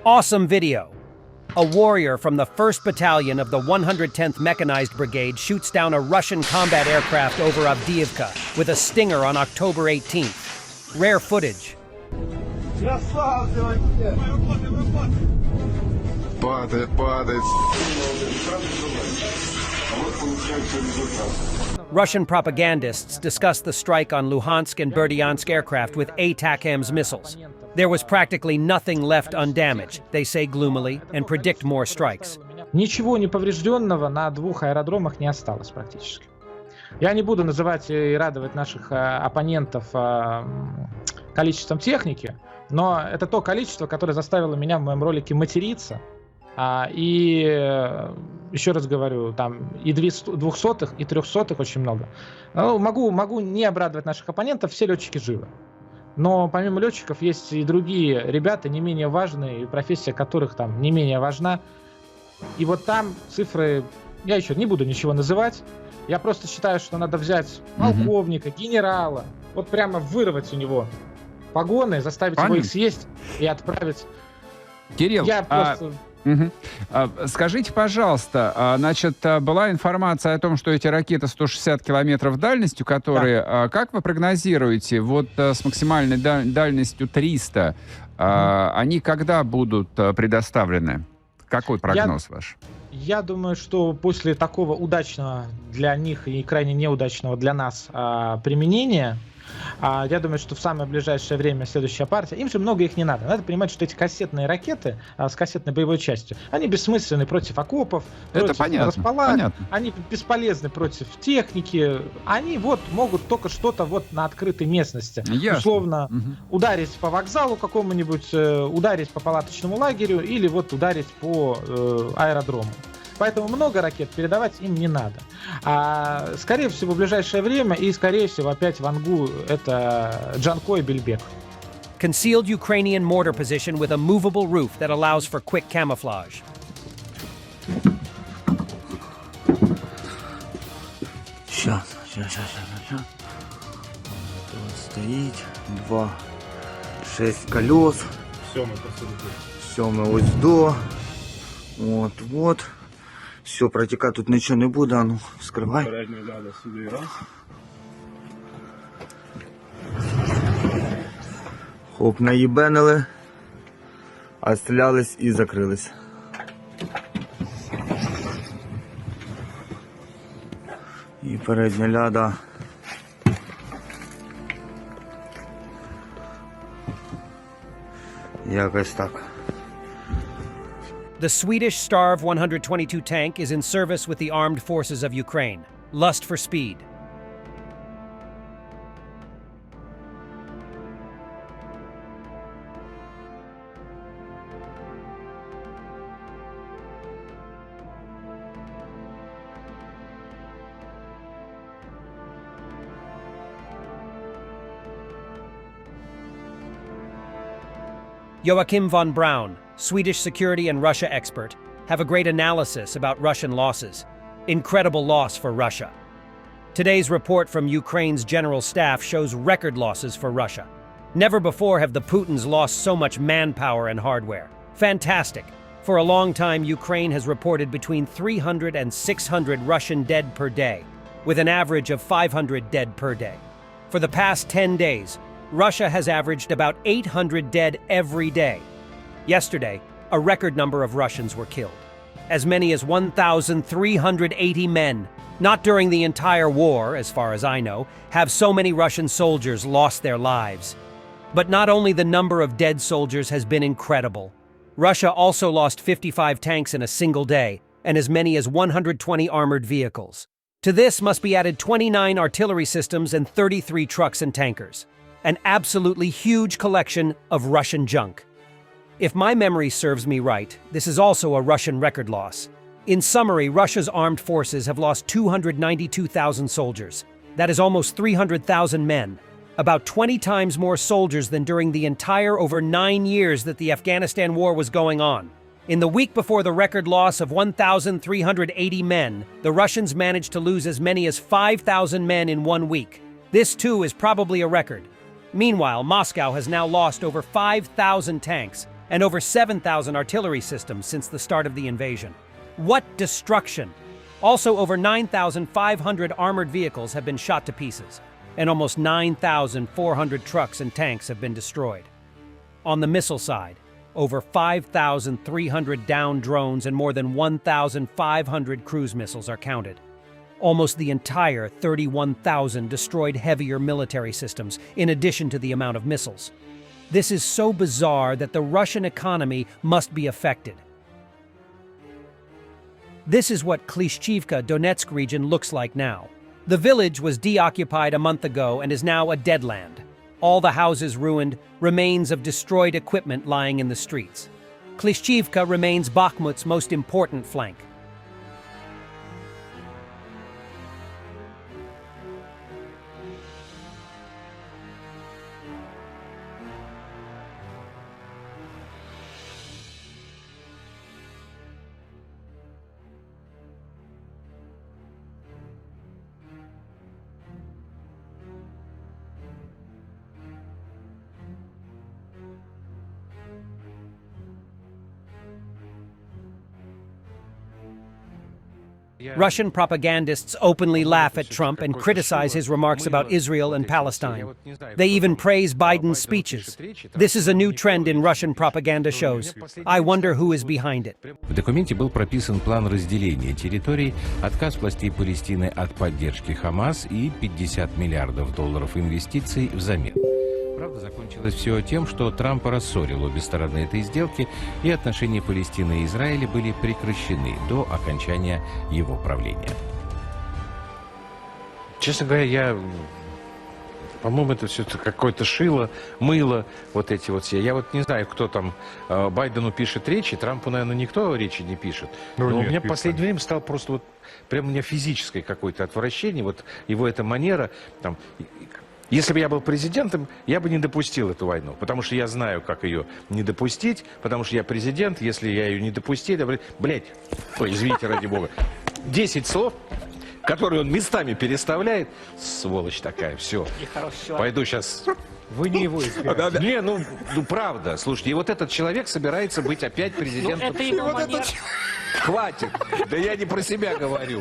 Awesome video! A warrior from the 1st Battalion of the 110th Mechanized Brigade shoots down a Russian combat aircraft over Avdiivka with a Stinger on October 18th. Rare footage. Russian propagandists discussed the strike on Luhansk and Berdyansk aircraft with ATACMS missiles. There was practically nothing left undamaged, they say gloomily, and predict more strikes. Ничего не поврежденного на 2 аэродромах не осталось практически. Я не буду называть и радовать наших оппонентов количеством техники, но это то количество, которое заставило меня в моем ролике материться. И еще раз говорю, там и 200-х, и 300-х очень много. Могу не обрадовать наших оппонентов, все летчики живы. Но помимо летчиков есть и другие ребята, не менее важные, и профессия которых там не менее важна. И вот там цифры, я еще не буду ничего называть, я просто считаю, что надо взять полковника, генерала, вот прямо вырвать у него погоны, заставить его их съесть и отправить. Кирилл, я просто... Скажите, пожалуйста, значит, была информация о том, что эти ракеты 160 километров дальностью, которые, как вы прогнозируете, вот с максимальной дальностью 300, они когда будут предоставлены? Какой прогноз ваш? Я думаю, что после такого удачного для них и крайне неудачного для нас применения, я думаю, что в самое ближайшее время следующая партия, им же много их не надо. Надо понимать, что эти кассетные ракеты с кассетной боевой частью, они бессмысленны против окопов, это против располаг, они бесполезны против техники, они вот могут только что-то вот на открытой местности. Ясно. Условно ударить по вокзалу какому-нибудь, ударить по палаточному лагерю или вот ударить по аэродрому. Поэтому много ракет передавать им не надо. Скорее всего, в ближайшее время и, скорее всего, опять в Ангу это Джанко и Бельбек. Concealed Ukrainian mortar position with a movable roof that allows for quick camouflage. Сейчас. Вот стоит 2, 6 колес. 7 ось до. Вот. Все, протікати тут нічого не буде, а ну, скривай. Хоп, наїбенили, а стрілялись і закрились. І передня ляда. Якось так. The Swedish Starv 122 tank is in service with the armed forces of Ukraine. Lust for speed. Joachim von Braun, Swedish security and Russia expert, have a great analysis about Russian losses. Incredible loss for Russia. Today's report from Ukraine's general staff shows record losses for Russia. Never before have the Putins lost so much manpower and hardware. Fantastic. For a long time, Ukraine has reported between 300 and 600 Russian dead per day, with an average of 500 dead per day. For the past 10 days, Russia has averaged about 800 dead every day. Yesterday, a record number of Russians were killed. As many as 1,380 men. Not during the entire war, as far as I know, have so many Russian soldiers lost their lives. But not only the number of dead soldiers has been incredible. Russia also lost 55 tanks in a single day, and as many as 120 armored vehicles. To this must be added 29 artillery systems and 33 trucks and tankers. An absolutely huge collection of Russian junk. If my memory serves me right, this is also a Russian record loss. In summary, Russia's armed forces have lost 292,000 soldiers. That is almost 300,000 men. About 20 times more soldiers than during the entire over 9 years that the Afghanistan war was going on. In the week before the record loss of 1,380 men, the Russians managed to lose as many as 5,000 men in 1 week. This too is probably a record. Meanwhile, Moscow has now lost over 5,000 tanks, and over 7,000 artillery systems since the start of the invasion. What destruction! Also, over 9,500 armored vehicles have been shot to pieces, and almost 9,400 trucks and tanks have been destroyed. On the missile side, over 5,300 downed drones and more than 1,500 cruise missiles are counted. Almost the entire 31,000 destroyed heavier military systems, in addition to the amount of missiles. This is so bizarre that the Russian economy must be affected. This is what Klishchivka, Donetsk region looks like now. The village was deoccupied a month ago and is now a dead land. All the houses ruined, remains of destroyed equipment lying in the streets. Klishchivka remains Bakhmut's most important flank. Russian propagandists openly laugh at Trump and criticize his remarks about Israel and Palestine. They even praise Biden's speeches. This is a new trend in Russian propaganda shows. I wonder who is behind it. В документе был прописан план разделения территорий, отказ властей Палестины от поддержки Хамас и $50 миллиардов инвестиций взамен. Правда, закончилось все тем, что Трамп рассорил обе стороны этой сделки, и отношения Палестины и Израиля были прекращены до окончания его правления. Честно говоря, по-моему, это все какое-то шило, мыло, вот эти вот все. Я вот не знаю, кто там Байдену пишет речи, Трампу, наверное, никто речи не пишет. Но нет, у меня в последнее время стало просто вот, прям у меня физическое какое-то отвращение, вот его эта манера, там... Если бы я был президентом, я бы не допустил эту войну, потому что я знаю, как ее не допустить, потому что я президент, если я ее не допустил, я, блядь, ой, извините, ради бога, 10 слов, которые он местами переставляет, сволочь такая, все, пойду сейчас... Вы не его избираете. Не, ну правда, слушайте, и вот этот человек собирается быть опять президентом. Это его манера. Хватит, да я не про себя говорю.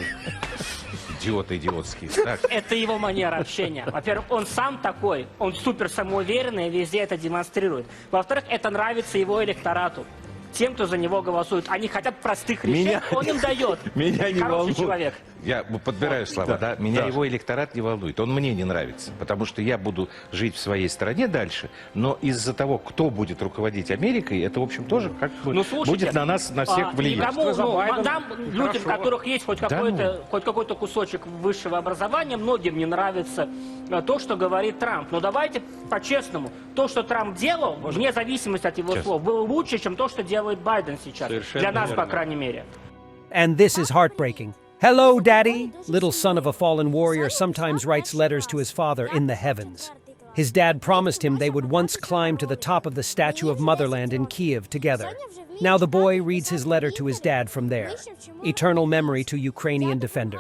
Идиоты идиотские. Так. Это его манера общения. Во-первых, он сам такой, он супер самоуверенный, везде это демонстрирует. Во-вторых, это нравится его электорату. Тем, кто за него голосует. Они хотят простых решений, он им дает. Меня не волнует. Человек. Я подбираю слова, да? Меня его электорат не волнует. Он мне не нравится, потому что я буду жить в своей стране дальше, но из-за того, кто будет руководить Америкой, это, в общем, тоже как бы будет на нас, на всех влиять. Нам, людям, у которых есть хоть какой-то кусочек высшего образования, многим не нравится то, что говорит Трамп. Но давайте по-честному, то, что Трамп делал, вне зависимости от его слов, было лучше, чем то, что делает Байден сейчас. Для нас, по крайней мере. And this is heartbreaking. Hello, Daddy! Little son of a fallen warrior sometimes writes letters to his father in the heavens. His dad promised him they would once climb to the top of the statue of Motherland in Kiev together. Now the boy reads his letter to his dad from there. Eternal memory to Ukrainian defender.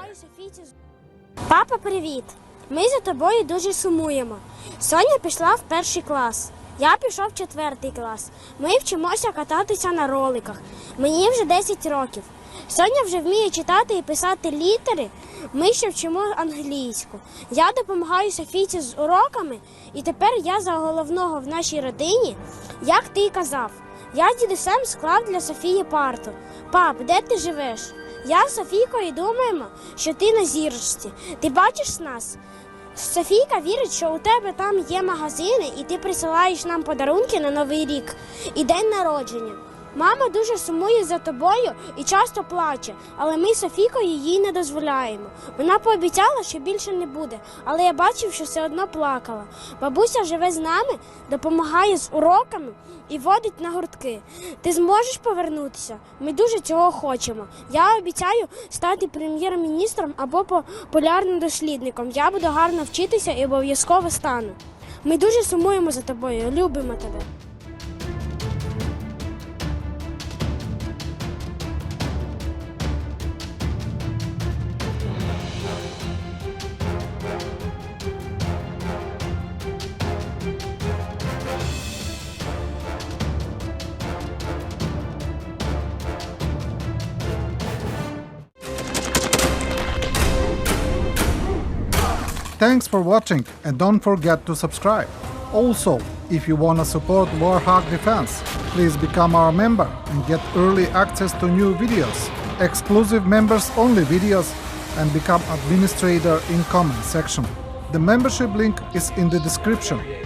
Папа, привіт! Ми за тобою дуже сумуємо. Соня пішла в 1 клас. Я пішов в 4 клас. Ми вчимося кататися на роликах. Мені вже 10 років. Соня вже вміє читати і писати літери, ми ще вчимо англійську. Я допомагаю Софійці з уроками, і тепер я за головного в нашій родині, як ти й казав. Я з дідусем склав для Софії парту. Пап, де ти живеш? Я з Софійкою думаємо, що ти на зірочці. Ти бачиш нас? Софійка вірить, що у тебе там є магазини, і ти присилаєш нам подарунки на Новий рік і день народження. Мама дуже сумує за тобою і часто плаче, але ми з Софійкою їй не дозволяємо. Вона пообіцяла, що більше не буде, але я бачив, що все одно плакала. Бабуся живе з нами, допомагає з уроками і водить на гуртки. Ти зможеш повернутися? Ми дуже цього хочемо. Я обіцяю стати прем'єр-міністром або популярним дослідником. Я буду гарно вчитися і обов'язково стану. Ми дуже сумуємо за тобою, любимо тебе. Thanks for watching and don't forget to subscribe. Also, if you wanna support Warthog Defense, please become our member and get early access to new videos, exclusive members-only videos, and become administrator in comment section. The membership link is in the description.